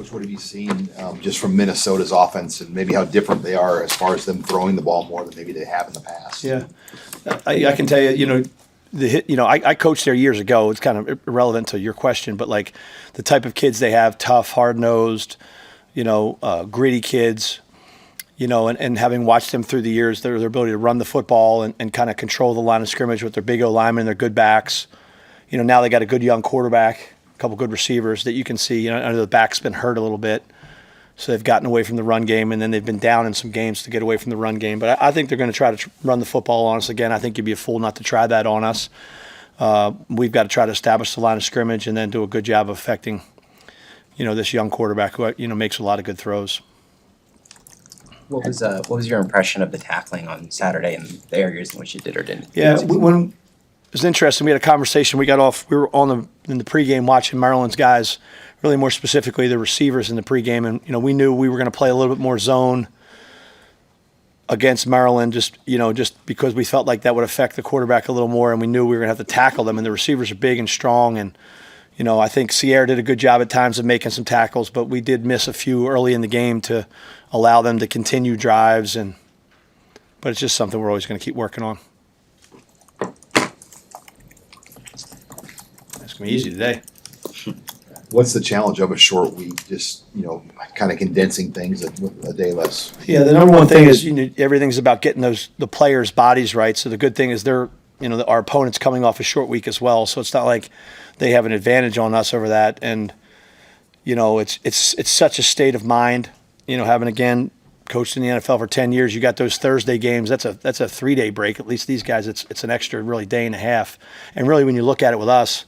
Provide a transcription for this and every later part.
Coach, what have you seen just from Minnesota's offense and maybe how different they are as far as them throwing the ball more than maybe they have in the past? Yeah, I can tell you, I coached there years ago. It's kind of irrelevant to your question, but like the type of kids they have, tough, hard-nosed, gritty kids, and having watched them through the years, their ability to run the football and kind of control the line of scrimmage with their big O linemen and their good backs. Now they got a good young quarterback, a couple good receivers that you can see. I know the back's been hurt a little bit, so they've gotten away from the run game, and then they've been down in some games to get away from the run game. But I think they're going to try to run the football on us again. I think you'd be a fool not to try that on us. We've got to try to establish the line of scrimmage and then do a good job of affecting, this young quarterback who makes a lot of good throws. What was your impression of the tackling on Saturday and the areas in which you did or didn't? Yeah, when it was interesting. We had a conversation. We were in the pregame watching Maryland's guys, really more specifically the receivers in the pregame, and we knew we were going to play a little bit more zone against Maryland, just because we felt like that would affect the quarterback a little more, and we knew we were going to have to tackle them. And the receivers are big and strong, and I think Sierra did a good job at times of making some tackles, but we did miss a few early in the game to allow them to continue drives, but it's just something we're always going to keep working on. It's going to be easy today. What's the challenge of a short week? Just, kind of condensing things with a day less. Yeah, the number one thing is everything's about getting the players' bodies right. So the good thing is our opponent's coming off a short week as well. So it's not like they have an advantage on us over that. And it's such a state of mind. Having again coached in the NFL for 10 years, you got those Thursday games. That's a 3-day break. At least these guys, it's an extra really day and a half. And really, when you look at it with us,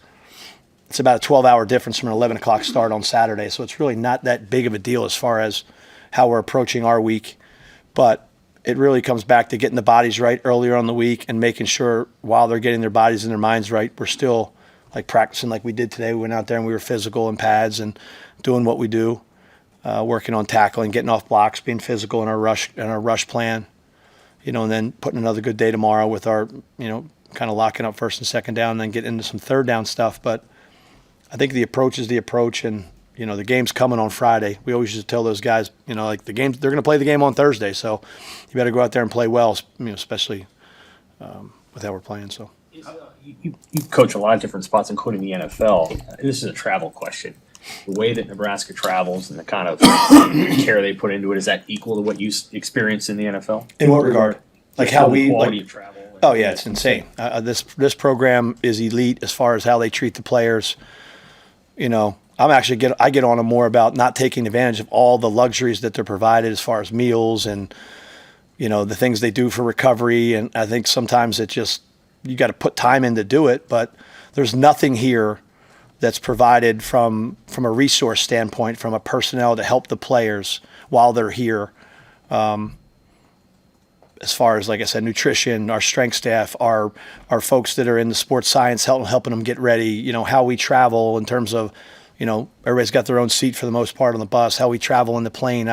it's about a 12-hour difference from an 11 o'clock start on Saturday. So it's really not that big of a deal as far as how we're approaching our week. But it really comes back to getting the bodies right earlier on the week and making sure while they're getting their bodies and their minds right, we're still like practicing like we did today. We went out there and we were physical in pads and doing what we do, working on tackling, getting off blocks, being physical in our rush plan, and then putting another good day tomorrow with our, kind of locking up first and second down and then get into some third down stuff. But I think the approach is the approach, and the game's coming on Friday. We always used to tell those guys, like the game, they're going to play the game on Thursday, so you better go out there and play well, especially with how we're playing. So you coach a lot of different spots, including the NFL. This is a travel question. The way that Nebraska travels and the kind of care they put into it, is that equal to what you experience in the NFL? In what regard? Like how we quality of travel. Oh yeah, it's insane. This program is elite as far as how they treat the players. I get on them more about not taking advantage of all the luxuries that they're provided as far as meals and, the things they do for recovery. And I think sometimes you got to put time in to do it, but there's nothing here that's provided from a resource standpoint, from a personnel to help the players while they're here. As far as, like I said, nutrition, our strength staff, our folks that are in the sports science helping them get ready, how we travel in terms of, everybody's got their own seat for the most part on the bus, how we travel in the plane.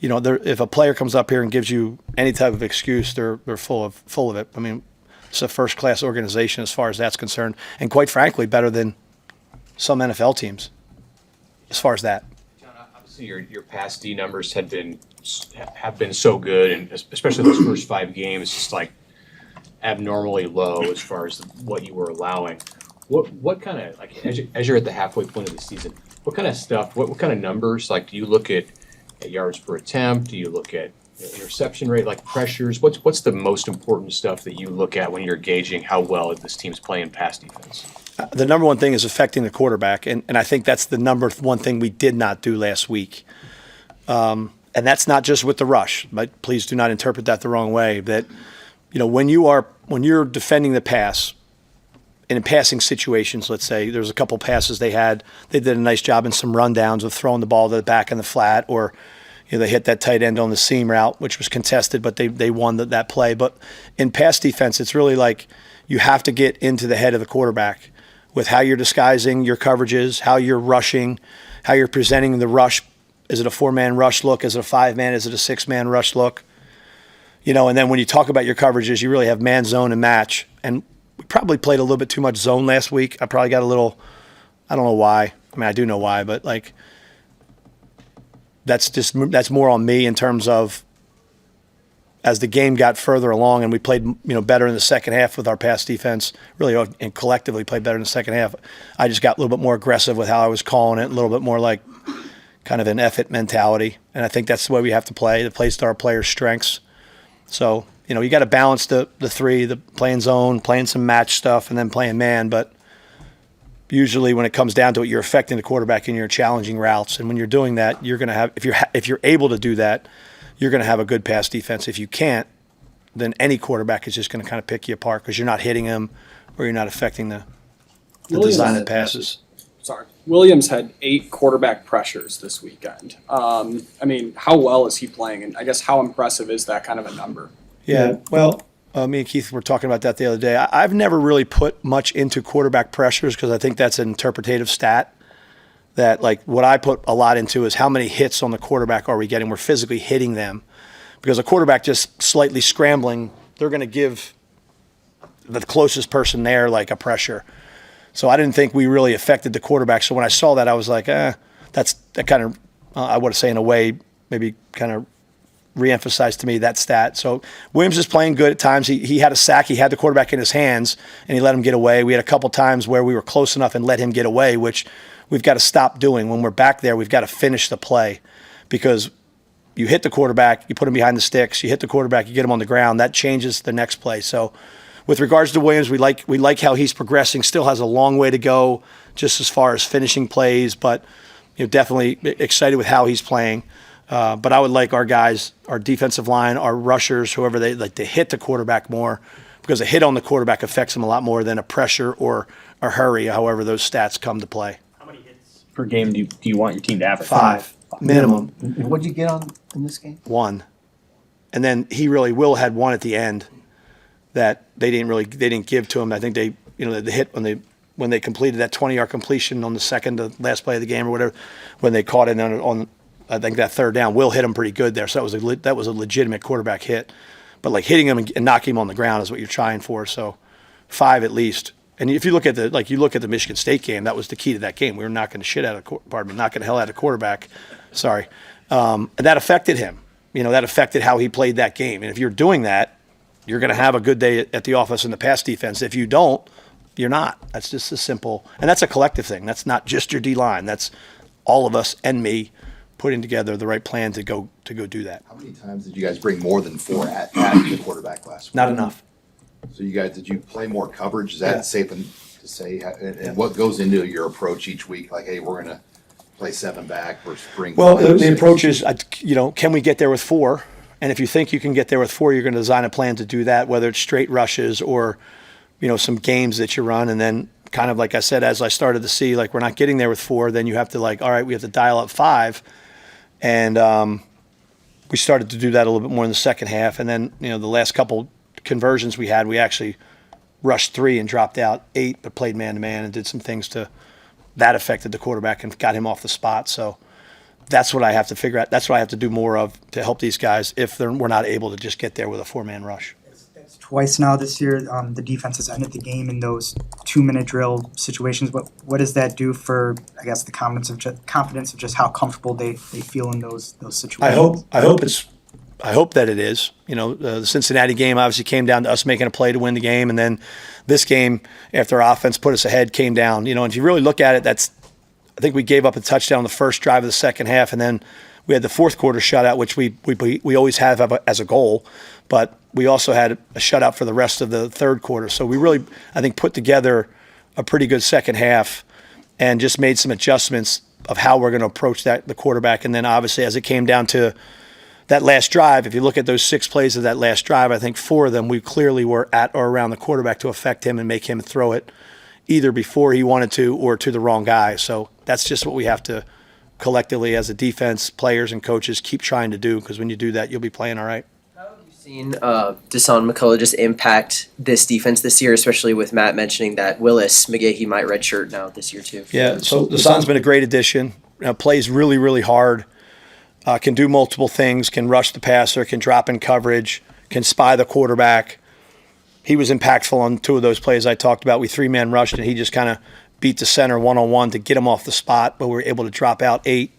If a player comes up here and gives you any type of excuse, they're full of it. I mean, it's a first-class organization as far as that's concerned, and quite frankly, better than some NFL teams as far as that. John, obviously your past D numbers have been so good, and especially those first 5 games, just like abnormally low as far as what you were allowing. What kind of, like, as you're at the halfway point of the season, what kind of stuff, what kind of numbers, like, do you look at yards per attempt? Do you look at interception rate, like pressures? What's the most important stuff that you look at when you're gauging how well this team's playing pass defense? The number one thing is affecting the quarterback, and I think that's the number one thing we did not do last week. And that's not just with the rush. But please do not interpret that the wrong way. That when you're defending the pass, in passing situations, let's say there's a couple passes they did a nice job in some rundowns of throwing the ball to the back in the flat, or they hit that tight end on the seam route, which was contested, but they won that play. But in pass defense, it's really like you have to get into the head of the quarterback with how you're disguising your coverages, how you're rushing, how you're presenting the rush. Is it a 4-man rush look? Is it a 5-man? Is it a 6-man rush look? And then when you talk about your coverages, you really have man, zone, and match. And we probably played a little bit too much zone last week. I probably got a little, I don't know why. I mean, I do know why, but like that's more on me in terms of as the game got further along and we played better in the second half with our pass defense, really, and collectively played better in the second half. I just got a little bit more aggressive with how I was calling it, a little bit more like kind of an effort mentality, and I think that's the way we have to play. It plays to our players' strengths. So you got to balance the three: the playing zone, playing some match stuff, and then playing man. But usually, when it comes down to it, you're affecting the quarterback in your challenging routes, and when you're doing that, you're going to have if you're able to do that, you're going to have a good pass defense. If you can't, then any quarterback is just going to kind of pick you apart because you're not hitting him or you're not affecting the design of passes. Williams had 8 quarterback pressures this weekend. How well is he playing? And I guess how impressive is that kind of a number? Yeah, well, me and Keith were talking about that the other day. I've never really put much into quarterback pressures because I think that's an interpretative stat. That like what I put a lot into is how many hits on the quarterback are we getting? We're physically hitting them. Because a quarterback just slightly scrambling, they're going to give the closest person there like a pressure. So I didn't think we really affected the quarterback. So when I saw that, I was like, that kind of, I would say in a way, maybe kind of reemphasized to me that stat. So Williams is playing good at times. He had a sack. He had the quarterback in his hands, and he let him get away. We had a couple times where we were close enough and let him get away, which we've got to stop doing. When we're back there, we've got to finish the play because you hit the quarterback, you put him behind the sticks, you hit the quarterback, you get him on the ground. That changes the next play. So with regards to Williams, we like how he's progressing. Still has a long way to go just as far as finishing plays, but definitely excited with how he's playing. But I would like our guys, our defensive line, our rushers, whoever they like to hit the quarterback more because a hit on the quarterback affects them a lot more than a pressure or a hurry, however those stats come to play. How many hits per game do you want your team to average? 5 minimum. And what'd you get on in this game? 1. And then Will had 1 at the end that they didn't give to him. I think they, the hit when they completed that 20-yard completion on the second to last play of the game or whatever, when they caught it on I think that third down, Will hit him pretty good there. So that was a legitimate quarterback hit. But like hitting him and knocking him on the ground is what you're trying for. So 5 at least. And if you look at the Michigan State game, that was the key to that game. We were knocking the hell out of quarterback. Sorry. And that affected him. That affected how he played that game. And if you're doing that, you're going to have a good day at the office in the pass defense. If you don't, you're not. That's just a simple, and that's a collective thing. That's not just your D-line. That's all of us and me putting together the right plan to go do that. How many times did you guys bring more than 4 at the quarterback last week? Not enough. So did you play more coverage? Is that safe to say? And what goes into your approach each week? Like, hey, we're going to play 7 back versus bring. Well, the approach is, can we get there with 4? And if you think you can get there with 4, you're going to design a plan to do that, whether it's straight rushes or, some games that you run. And then kind of like I said, as I started to see, like we're not getting there with 4, then you have to all right, we have to dial up 5. And we started to do that a little bit more in the second half. And then, the last couple conversions we had, we actually rushed 3 and dropped out 8, but played man-to-man and did some things that affected the quarterback and got him off the spot. So that's what I have to figure out. That's what I have to do more of to help these guys if we're not able to just get there with a 4-man rush. It's twice now this year. The defense has ended the game in those 2-minute drill situations. What does that do for, I guess, the confidence of just how comfortable they feel in those situations? I hope that it is. The Cincinnati game obviously came down to us making a play to win the game, and then this game, after our offense put us ahead, came down. And if you really look at it, I think we gave up a touchdown on the first drive of the second half, and then we had the fourth quarter shutout, which we always have as a goal, but we also had a shutout for the rest of the third quarter. So we really, I think, put together a pretty good second half and just made some adjustments of how we're going to approach the quarterback. And then obviously as it came down to that last drive, if you look at those 6 plays of that last drive, I think 4 of them we clearly were at or around the quarterback to affect him and make him throw it either before he wanted to or to the wrong guy. So that's just what we have to collectively as a defense, players and coaches keep trying to do, because when you do that, you'll be playing all right. How have you seen Deshaun McCullough just impact this defense this year, especially with Matt mentioning that Willis McGahee might redshirt now this year too? Yeah, so Deshaun's been a great addition. Plays really, really hard. Can do multiple things, can rush the passer, can drop in coverage, can spy the quarterback. He was impactful on 2 of those plays I talked about. We 3-man rushed, and he just kind of beat the center one-on-one to get him off the spot, but we were able to drop out 8.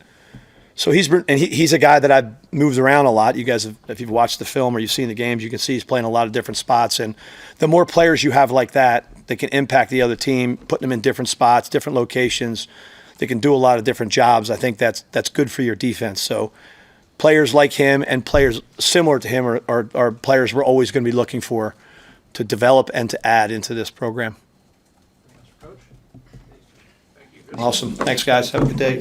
So he's a guy that I've moved around a lot. You guys, if you've watched the film or you've seen the games, you can see he's playing a lot of different spots. And the more players you have like that can impact the other team, putting them in different spots, different locations, they can do a lot of different jobs. I think that's good for your defense. So players like him and players similar to him are players we're always going to be looking for to develop and to add into this program. Awesome. Thanks, guys. Have a good day.